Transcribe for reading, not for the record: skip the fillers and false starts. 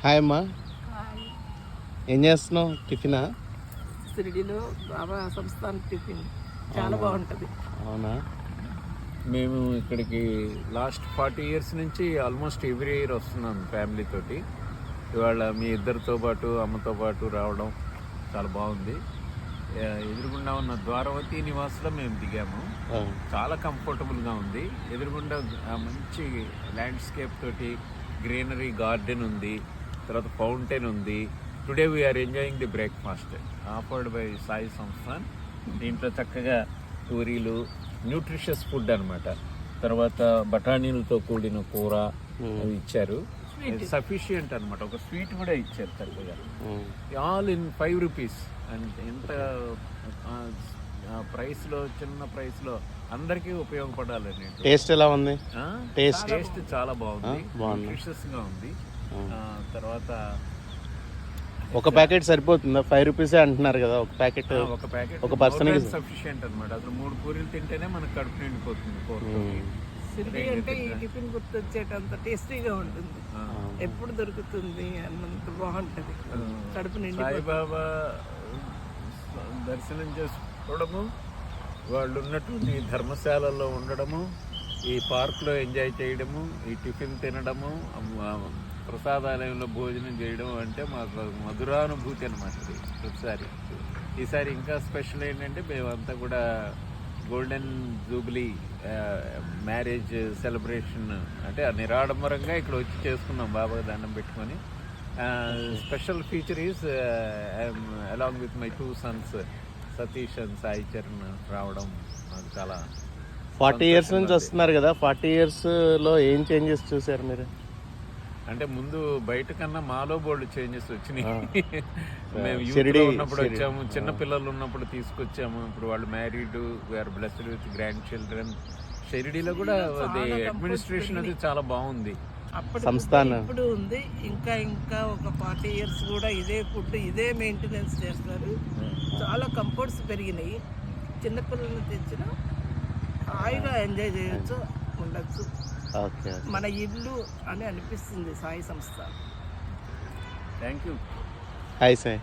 Hi అమ్మా, ఏం చేస్తున్నావు? టిఫినా? షిరిడీలో బాబా సంస్థాన్ టిఫిన్ చాలా బాగుంటుంది. అవునా? మేము ఇక్కడికి లాస్ట్ 40 years నుంచి ఆల్మోస్ట్ ఎవ్రీ ఇయర్ వస్తున్నాం ఫ్యామిలీతోటి. ఇవాళ మీ ఇద్దరితో పాటు అమ్మతో పాటు రావడం చాలా బాగుంది. ఎదురుగుండా ఉన్న ద్వారవతి నివాస్లో మేము దిగాము. చాలా కంఫర్టబుల్గా ఉంది. ఎదురుగుండా మంచి ల్యాండ్స్కేప్ తోటి గ్రీనరీ గార్డెన్ ఉంది, తర్వాత ఫౌంటైన్ ఉంది. Today we're enjoying the breakfast offered by Sai Sansthan. దీంట్లో చక్కగా పూరీలు, న్యూట్రిషియస్ ఫుడ్ అనమాట. తర్వాత బఠానీలతో కూడిన కూర అవి ఇచ్చారు. సఫిషియంట్ అనమాట. ఒక స్వీట్ కూడా ఇచ్చారు చక్కగా. All in 5 rupees. అండ్ ఎంత ప్రైస్లో, చిన్న ప్రైస్లో అందరికీ ఉపయోగపడాలని. టేస్ట్ ఎలా ఉంది? టేస్ట్ చాలా బాగుంది, న్యూట్రిషియస్గా ఉంది. తర్వాత ఒక ప్యాకెట్ సరిపోతుందా? 5 rupees అంటున్నారు కదా ఒక ప్యాకెట్. ఒక పర్సన్ సఫిషియంట్ అనమాట. అసలు 3 పూరీలు తింటేనే మనకు కడుపు నిండిపోతుంది. షిరిడీ అంటే ఈ టిఫిన్ గుర్తొచ్చేటంత టేస్టీగా ఉంటుంది. ఎప్పుడు దొరుకుతుంది అన్నంత బాగుంటుంది. కడుపు నిండి సాయిబాబా దర్శనం చేసుకోవడము, వాళ్ళు ఉన్నటువంటి ధర్మశాలలో ఉండడము, ఈ పార్క్లో ఎంజాయ్ చేయడము, ఈ టిఫిన్ తినడము, ప్రసాదాలయంలో భోజనం చేయడం అంటే మాకు మధురానుభూతి అనమాట. ప్రతిసారి ఈసారి ఇంకా స్పెషల్ ఏంటంటే మేమంతా కూడా గోల్డెన్ జూబ్లీ మ్యారేజ్ సెలబ్రేషన్ అంటే నిరాడంబరంగా ఇక్కడ వచ్చి చేసుకున్నాం బాబా దండం పెట్టుకొని. Special feature is I'm along with my 2 sons Satish and Sai Charan రావడం నాకు చాలా. 40 years నుంచి వస్తున్నారు కదా, 40 yearsలో ఏం చేంజెస్ చూసారు మీరు? అంటే ముందు బయట కన్నా మాలో బోల్డ్ చేంజెస్ వచ్చినాయి. మేము యూత్లో ఉన్నప్పుడు వచ్చాము, చిన్న పిల్లలు ఉన్నప్పుడు తీసుకొచ్చాము. ఇప్పుడు వాళ్ళు married, we're blessed with grand children. షిరిడీలో కూడా అది అడ్మినిస్ట్రేషన్ అది చాలా బాగుంది. సంస్థానం ఇప్పుడు ఉంది. ఇంకా ఒక 40 years కూడా ఇదే ఫుడ్, ఇదే మెయింటెనెన్స్ చేస్తారు. చాలా కంఫర్ట్స్ పెరిగినాయి. చిన్నపిల్లల్ని తెచ్చిన హాయిగా ఎంజాయ్ చేయొచ్చు, ఉండొచ్చు. మన ఇల్లు అని అనిపిస్తుంది సాయి సంస్థ. Thank you. హాయ్ సాయి.